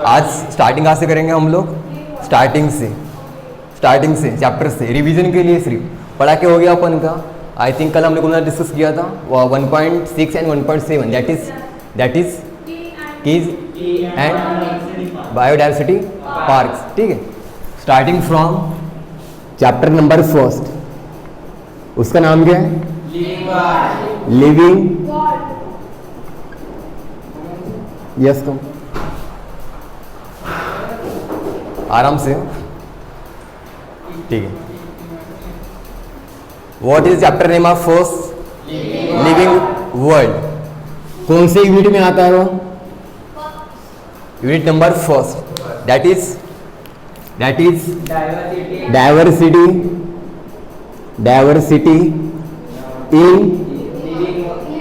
आज स्टार्टिंग कहाँ से करेंगे हम लोग? स्टार्टिंग से चैप्टर से रिवीजन के लिए सिर्फ पढ़ा के हो गया अपन का। आई थिंक कल हमने कौन सा डिस्कस किया था? 1.6 and 1.7 that is keys and biodiversity parks. ठीक है, starting from chapter number first, उसका नाम क्या है? लिविंग यस कम आराम से, ठीक है। What is chapter name of first? Living world. कौन से यूनिट में आता है वो? Unit number first, that is diversity in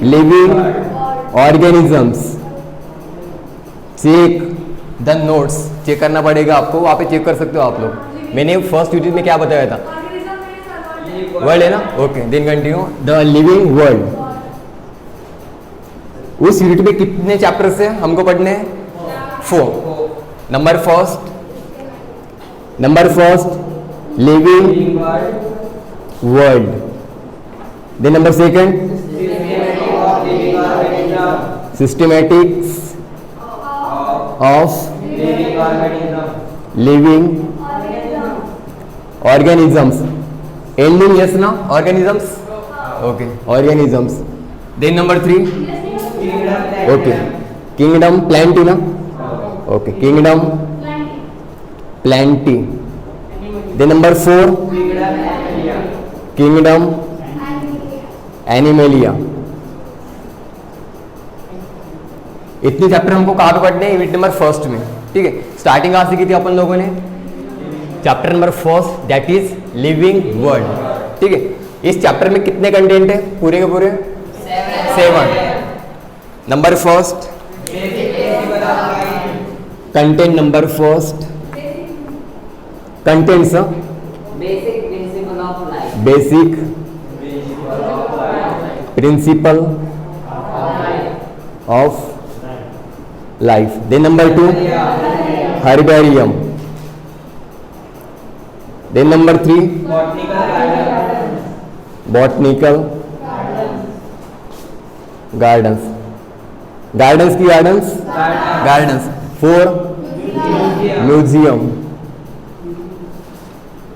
living organisms. Check the notes, check करना पड़ेगा आपको, वहाँ पे चेक कर सकते हो आप लोग। मैंने फर्स्ट यूनिट में क्या बताया था? वर्ल्ड है ना, okay then continue the living world. उस यूनिट में कितने चैप्टर्स है हमको पढ़ने हैं? 4। Number first living world, then number second systematics of living organisms. Ending yes ना, organisms, okay organisms. Then number 3 okay kingdom plantae ना, okay kingdom plantae. Then number 4 kingdom animalia. इतनी चैप्टर हमको कहाँ पे पढ़ने हैं? यूनिट नंबर फर्स्ट में। ठीक है, स्टार्टिंग कहाँ से की थी अपन लोगों ने? Chapter number first that is living world. ठीक है, इस चैप्टर में कितने कंटेंट है पूरे के पूरे? 7। Number first content, number first contents, basic principle of life. Then number 2 herbarium. Then number 3 botanical gardens. Gardens 4 museum.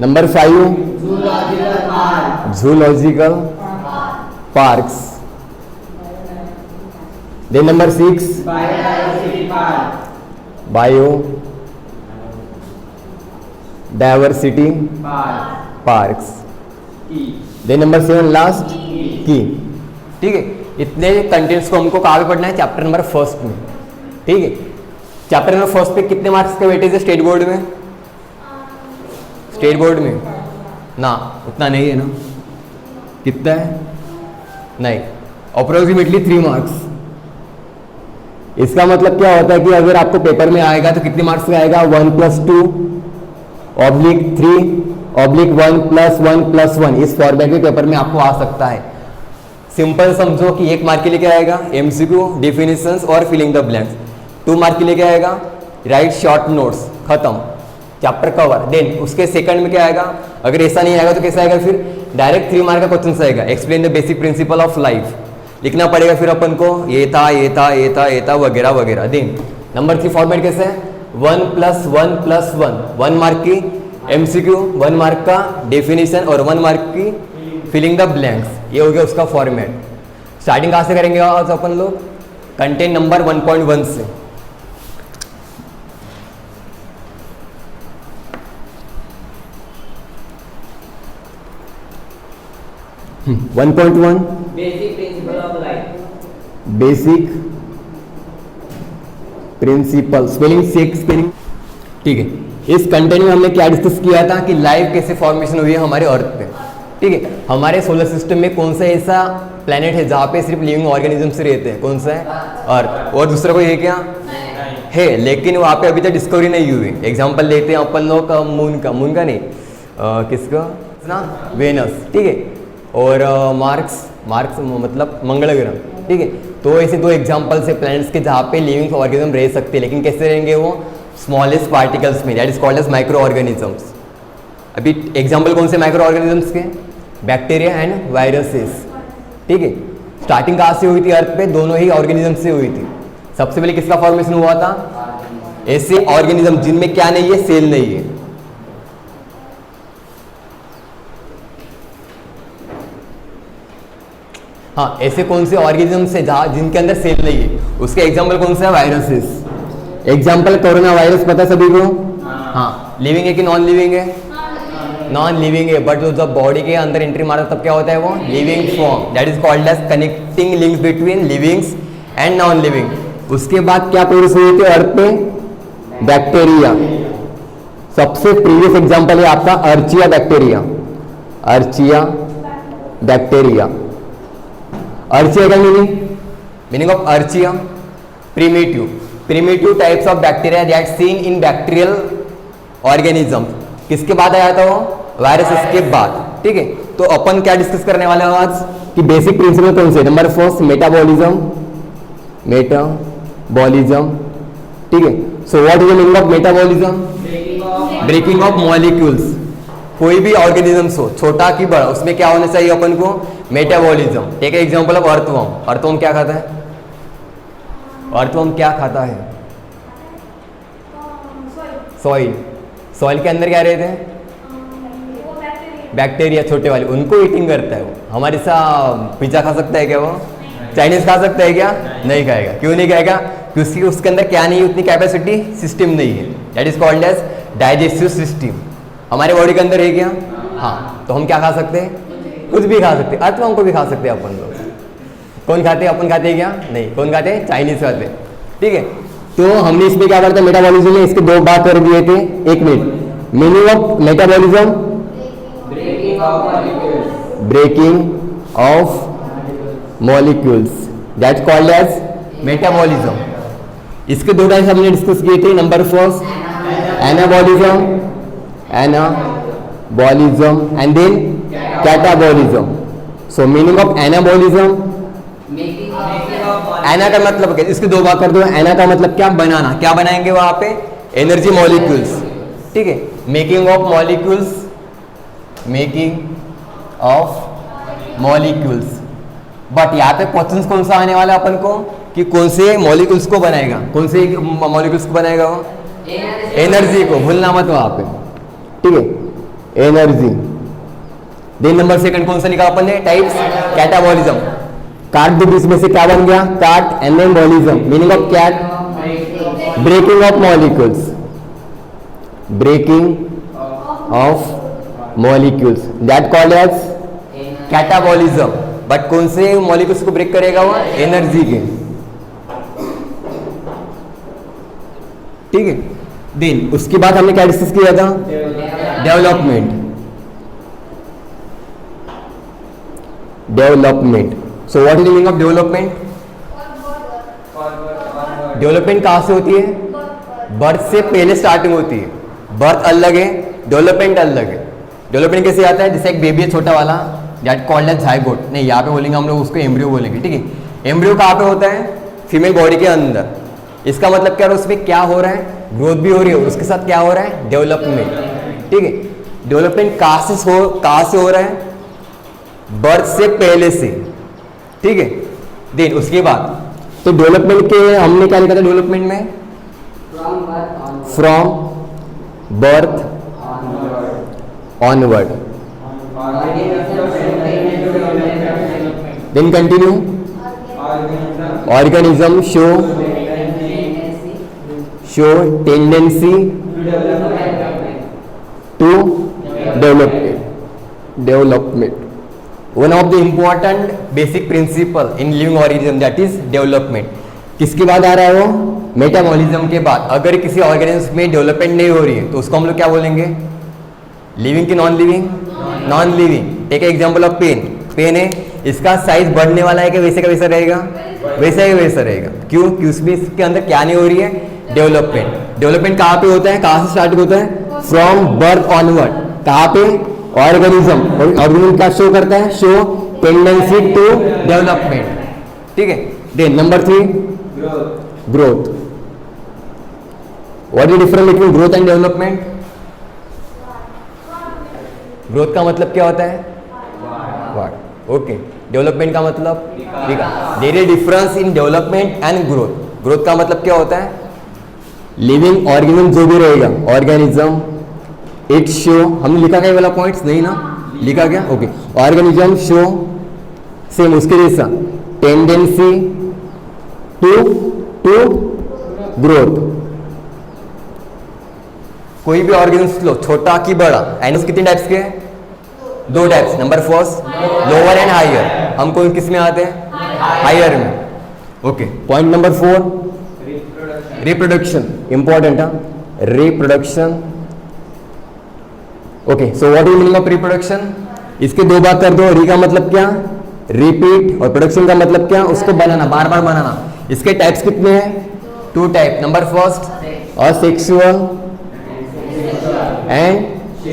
Number 5 zoological parks. Then number 6 biodiversity parks. Then number 7 last की। ठीक है, इतने contents को हमको कहाँ पे पढ़ना है? चैप्टर नंबर फर्स्ट में। ठीक है, चैप्टर नंबर फर्स्ट पे कितने मार्क्स का वेटेज है स्टेट बोर्ड में? स्टेट बोर्ड में ना उतना नहीं है ना, कितना है? नहीं, अप्रोक्सीमेटली 3 मार्क्स। इसका मतलब क्या होता है कि अगर आपको पेपर में आएगा तो कितने मार्क्स का आएगा? 1+2/3/1+1+1 इस फॉर्मेट में पेपर में आपको आ सकता है। सिंपल समझो कि 1 मार्क के लिए क्या आएगा? एमसीक्यू, डेफिनेशंस और फिलिंग द ब्लैंक्स। 2 मार्क के लिए क्या आएगा? राइट शॉर्ट नोट्स, खत्म, चैप्टर कवर। देन उसके सेकंड में क्या आएगा? अगर ऐसा नहीं आएगा तो कैसा आएगा? फिर डायरेक्ट 3 मार्क का क्वेश्चन आएगा, explain the basic principle of life. लिखना पड़ेगा फिर अपन को, ये था वगैरह वगैरह। देन नंबर 3 फॉर्मेट कैसे है? 1+1+1, 1 मार्क की एमसीक्यू, 1 मार्क का डेफिनेशन और 1 मार्क की फिलिंग द ब्लैंक्स। ये हो गया उसका फॉर्मेट। स्टार्टिंग कहाँ से करेंगे आज अपन लोग? कंटेंट नंबर 1.1 से। 1.1 basic principle of life. Basic principle, spelling. ठीक है, इस कंटेंट में हमने क्या डिस्कस किया था कि लाइफ कैसे फॉर्मेशन हुई है हमारे अर्थ पे। ठीक है, हमारे सोलर सिस्टम में कौन सा ऐसा प्लेनेट है जहाँ पे सिर्फ लिविंग ऑर्गेनिजम्स रहते हैं? कौन सा है? अर्थ। और दूसरा कोई है क्या? है, लेकिन वहाँ पे अभी तक डिस्कवरी नहीं हुई। एग्जाम्पल लेते हैं अपन लोग मून का नहीं, किसका ना? वेनस। ठीक है, और मार्स मतलब मंगल ग्रह। ठीक है, तो ऐसे 2 एग्जाम्पल्स है प्लैनेट्स के जहाँ पे लिविंग ऑर्गेनिज्म रह सकते हैं, लेकिन कैसे रहेंगे वो? स्मॉलेस्ट पार्टिकल्स में, that is called as microorganisms. अभी एग्जाम्पल कौन से माइक्रो ऑर्गेनिजम्स के? Bacteria and viruses. ठीक है, स्टार्टिंग कहाँ से हुई थी अर्थ पे? दोनों ही ऑर्गेनिज्म से हुई थी। सबसे पहले किसका फॉर्मेशन हुआ था? ऐसे ऑर्गेनिज्म जिनमें क्या नहीं है? सेल नहीं है। हाँ, ऐसे कौन से ऑर्गेनिज्म से जहाँ जिनके अंदर सेल नहीं है, उसके एग्जाम्पल कौन सा है? वायरसेस। एग्जाम्पल कोरोना वायरस पता है सभी को? हाँ। लिविंग है कि नॉन लिविंग है? नॉन लिविंग है, बट जब बॉडी के अंदर एंट्री मारता तब क्या होता है? वो living form, that is called as connecting links between livings and non living. उसके बाद क्या प्रोड्यूस हुई थी अर्थ पे? बैक्टीरिया। सबसे प्रीवियस एग्जांपल है आपका अर्चिया बैक्टीरिया। अर्चिया बैक्टीरिया। अर्चिया का meaning of archaea? Primitive types of bacteria that seen in bacterial organism. किसके बाद आया था वो? वायरसेस के बाद। ठीक है, तो अपन क्या डिस्कस करने वाले हैं आज कि बेसिक प्रिंसिपल कौन से? Number first metabolism. ठीक है, so what is the meaning of metabolism? Breaking of molecules. कोई भी ऑर्गेनिज्म हो, छोटा कि बड़ा, उसमें क्या होना चाहिए अपन को? Metabolism. Take example of earthworm. Earthworm क्या खाता है? अर्थवर्म क्या खाता है? सॉइल। सॉइल के अंदर क्या रहते हैं? बैक्टीरिया छोटे वाले, उनको ईटिंग करता है वो। हमारे सा पिज्जा खा सकता है क्या वो? चाइनीज खा सकता है क्या? नहीं खाएगा। क्यों नहीं खाएगा? क्योंकि उसके अंदर क्या नहीं है? उतनी कैपेसिटी, सिस्टम नहीं है। That is called as digestive system. हमारे बॉडी के अंदर है क्या? हाँ, तो हम क्या खा सकते हैं? कुछ भी खा सकते हैं। अर्थवर्म को भी खा सकते हैं अपन लोग। कौन खाते हैं? अपन खाते हैं क्या? नहीं। कौन खाते हैं? चाइनीज खाते हैं। ठीक है, तो हमने इसमें क्या करता है? मेटाबॉलिज्म में इसके दो बात कर दिए थे। एक minute, meaning of metabolism? Breaking of molecules, that's called as metabolism. इसके दो टाइप्स हमने डिस्कस किए थे। Number first anabolism and then catabolism. So meaning of anabolism, ana का मतलब क्या? इसके दो बात कर दो। एना का मतलब क्या? बनाना। क्या बनाएंगे वहां पे? Energy molecules. ठीक है, मेकिंग ऑफ मॉलिक्यूल्स, बट यहाँ पे क्वेश्चन कौन सा आने वाला है अपन को कि कौन से मॉलिक्यूल्स को बनाएगा? कौन से मॉलिक्यूल्स को बनाएगा वो? एनर्जी को। भूलना मत वहां पे। ठीक है, एनर्जी। देन नंबर सेकंड कौन सा लिखा अपन ने? Types catabolism. काट दो बीच में से, क्या बन गया? Cat and then bolism. Meaning of cat? Breaking of molecules. Breaking of molecules, that called as catabolism. But कौन से मॉलिक्यूल्स को ब्रेक करेगा वो? एनर्जी के। ठीक है, देन उसके बाद हमने क्या डिस्कस किया था? Development. So what is the meaning of development? Development कहां से होती है? बर्थ से पहले स्टार्टिंग होती है। बर्थ अलग है, डेवलपमेंट अलग है। डेवलपमेंट कैसे आता है? जैसे एक बेबी है छोटा वाला, दैट कॉल्ड एज जाइगोट। नहीं, यहाँ पे बोलेंगे हम लोग उसको एम्ब्रियो बोलेंगे। ठीक है, एम्ब्रियो कहाँ पे होता है? फीमेल बॉडी के अंदर। इसका मतलब क्या है? उसमें क्या हो रहा है? ग्रोथ भी हो रही है, उसके साथ क्या हो रहा है? डेवलपमेंट। ठीक है, डेवलपमेंट कहाँ से हो रहा है? बर्थ से पहले से। ठीक है, देन उसके बाद तो डेवलपमेंट के हमने क्या लिखा था? डेवलपमेंट में from birth onward. Then continue. Organism show tendency to development. One of the important basic principle in living organism, that is development. किसके बाद आ रहा है वो? मेटाबॉलिज्म के बाद। अगर किसी ऑर्गेनिज्म में डेवलपमेंट नहीं हो रही है तो उसको हम लोग क्या बोलेंगे? लिविंग की नॉन लिविंग? Non living. एक एग्जांपल ऑफ पेन। पेन है, इसका साइज बढ़ने वाला है कि वैसे का वैसा रहेगा? वैसा ही वैसा रहेगा। क्यों? कि उसमें इसके अंदर क्या नहीं हो रही है? डेवलपमेंट। डेवलपमेंट कहाँ पे होता है? कहाँ से स्टार्ट होता है? From birth onward. कहाँ पे? ऑर्गेनिज्म क्या शो करता है? Show tendency to development. ठीक है, then number 3 growth. What is difference between growth and development? Growth का मतलब क्या होता है? व्हाट। ओके, डेवलपमेंट का मतलब विकास। There is difference in development and growth. Growth का मतलब क्या होता है? लिविंग ऑर्गेनिज्म जो भी रहेगा, ऑर्गेनिज्म इट शो, हमने लिखा क्या वाला पॉइंट्स? नहीं ना, लिखा क्या? ओके, ऑर्गेनिज्म शो सेम उसके जैसा टेंडेंसी टू ग्रोथ। कोई भी ऑर्गेनिज्म लो, छोटा कि बड़ा, एनिमल्स कितने टाइप्स के? दो types. Number first lower and higher. हम कौन किस में आते हैं? हायर में। Okay, point number 4 reproduction, important है reproduction. Okay, so what is meaning of reproduction? इसके दो बात कर दो। री का मतलब क्या? रिपीट, और प्रोडक्शन का मतलब क्या? उसको बनाना, बार बार बनाना। इसके टाइप्स कितने हैं? 2 type. Number first asexual and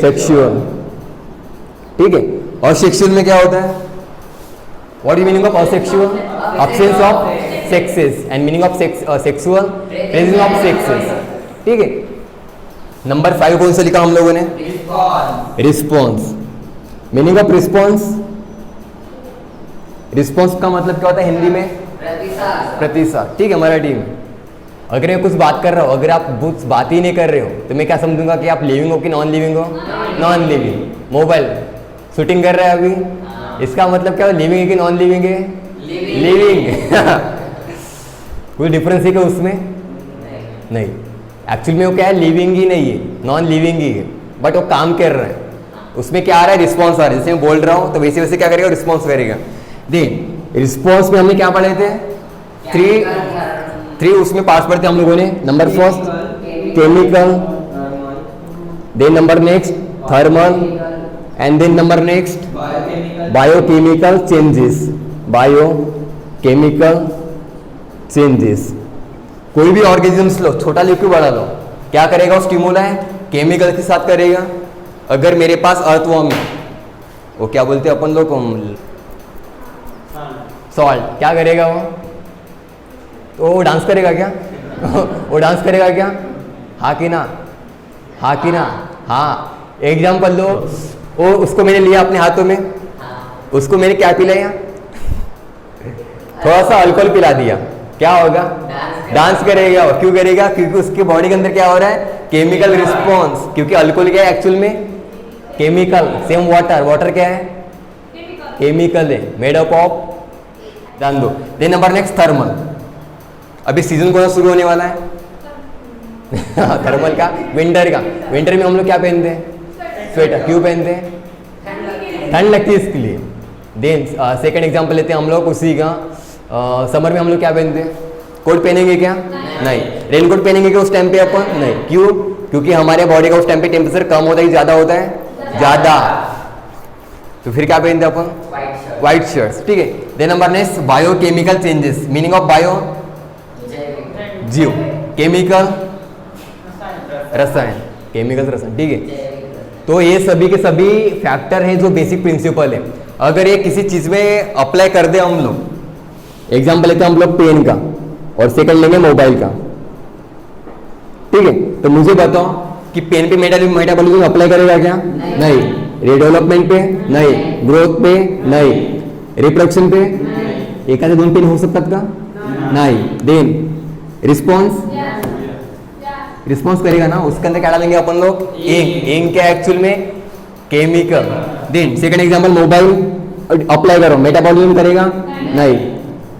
sexual. ठीक है, और सेक्सुअल में क्या होता है? What is meaning of asexual? Absence of sexes. And meaning of sexual presence of sexes. ठीक है, नंबर 5 कौन सा लिखा हम लोगों ने? Response. Meaning of response? Response का मतलब क्या होता है हिंदी में? प्रतिसाद। ठीक है, मराठी में अगर मैं कुछ बात कर रहा हूँ, अगर आप कुछ बात ही नहीं कर रहे हो तो मैं क्या समझूंगा कि आप लिविंग हो कि नॉन लिविंग हो? Non living. मोबाइल शूटिंग कर रहा है अभी, इसका मतलब क्या? लिविंग है कि नॉन लिविंग है? लिविंग। कोई डिफरेंस है क्या उसमें? नहीं। एक्चुअल में वो क्या है? लिविंग ही नहीं है, नॉन लिविंग ही है, बट वो काम कर रहा है। उसमें क्या आ रहा है? रिस्पॉन्स आ रहा है। जैसे मैं बोल रहा हूँ तो वैसे वैसे क्या करेगा? रिस्पॉन्स करेगा। देन रिस्पॉन्स में हमने क्या पढ़े थे? 3 उसमें पार्ट्स पढ़े थे हम लोगों ने। Number first chemical, then number next thermal, and then number next biochemical changes. Biochemical changes. कोई भी ऑर्गेनिज्म लो, छोटा लो कि बड़ा लो, क्या करेगा? वो स्टिमुलाई केमिकल के साथ करेगा। अगर मेरे पास अर्थवॉर्म है, वो क्या बोलते हैं अपन लोग? सॉल्ट। क्या करेगा वो? तो वो डांस करेगा क्या? वो डांस करेगा क्या? हाँ कि ना? हाँ कि ना? हाँ। एग्जाम्पल लो, वो उसको मैंने लिया अपने हाथों में, उसको मैंने क्या पिलाया? थोड़ा सा अल्कोहल पिला दिया, क्या होगा? डांस करेगा। वो क्यों करेगा? क्योंकि उसके बॉडी के अंदर क्या हो रहा है? Chemical response. क्योंकि अल्कोहल क्या है एक्चुअल में? केमिकल। सेम वाटर, वाटर क्या है? केमिकल है, मेड अप ऑफ, जान दो। Then number next thermal. अभी सीजन कौन सा शुरू होने वाला है? थर्मल का, विंटर का। विंटर में हम लोग क्या पहनते हैं? स्वेटर। क्यों पहनते हैं? ठंड लगती है इसके लिए। देन सेकंड एग्जांपल लेते हैं हम लोग उसी का। समर में हम लोग क्या पहनते हैं? कोट पहनेंगे क्या? नहीं। रेनकोट पहनेंगे क्या उस टाइम पे अपन? नहीं। क्यों? क्योंकि हमारे बॉडी का उस टाइम पे टेम्परेचर कम होता है, ज़्यादा होता है? ज़्यादा। तो फिर क्या पहनते हैं अपन? White shirts. ठीक है। Then number next biochemical changes. Meaning of bio? जीव। केमिकल? रसायन। केमिकल रसायन। ठीक है। तो ये सभी के सभी फैक्टर हैं जो बेसिक प्रिंसिपल है। अगर ये किसी चीज में अप्लाई कर दे हम लोग, एग्जाम्पल लेते हैं हम लोग पेन का, और सेकंड लेंगे मोबाइल का। ठीक है, तो मुझे बताओ कि पेन पे मेटाबॉलिज्म अप्लाई करेगा क्या? नहीं। डेवलपमेंट पे? नहीं। ग्रोथ पे? नहीं। रिप्रोडक्शन पे? एक आधे दोन पेन हो सकता का? नहीं। Then response? रिस्पॉन्स करेगा ना, उसके अंदर क्या डालेंगे अपन लोग? इंक। इंक क्या एक्चुअल में? Chemical. Then second example mobile apply करो, मेटाबॉलिज्म करेगा? नहीं।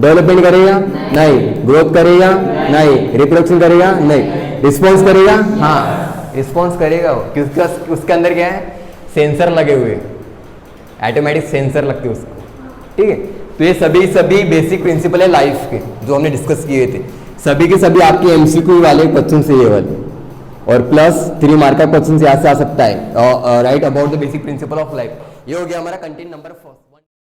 डेवलपमेंट करेगा? नहीं। ग्रोथ करेगा? नहीं। रिप्रोडक्शन करेगा? नहीं। रिस्पॉन्स करेगा? हाँ, रिस्पॉन्स करेगा वो, क्योंकि उसके अंदर क्या है? सेंसर लगे हुए, ऑटोमेटिक सेंसर लगते हैं उसको। ठीक है, तो ये सभी बेसिक प्रिंसिपल है लाइफ के जो हमने डिस्कस किए थे। सभी के सभी आपके एमसीक्यू वाले क्वेश्चन से ये वाले, और प्लस 3 मार्क का क्वेश्चन यहाँ से आ सकता है। Right about the basic principle of life. ये हो गया हमारा कंटेंट नंबर 1।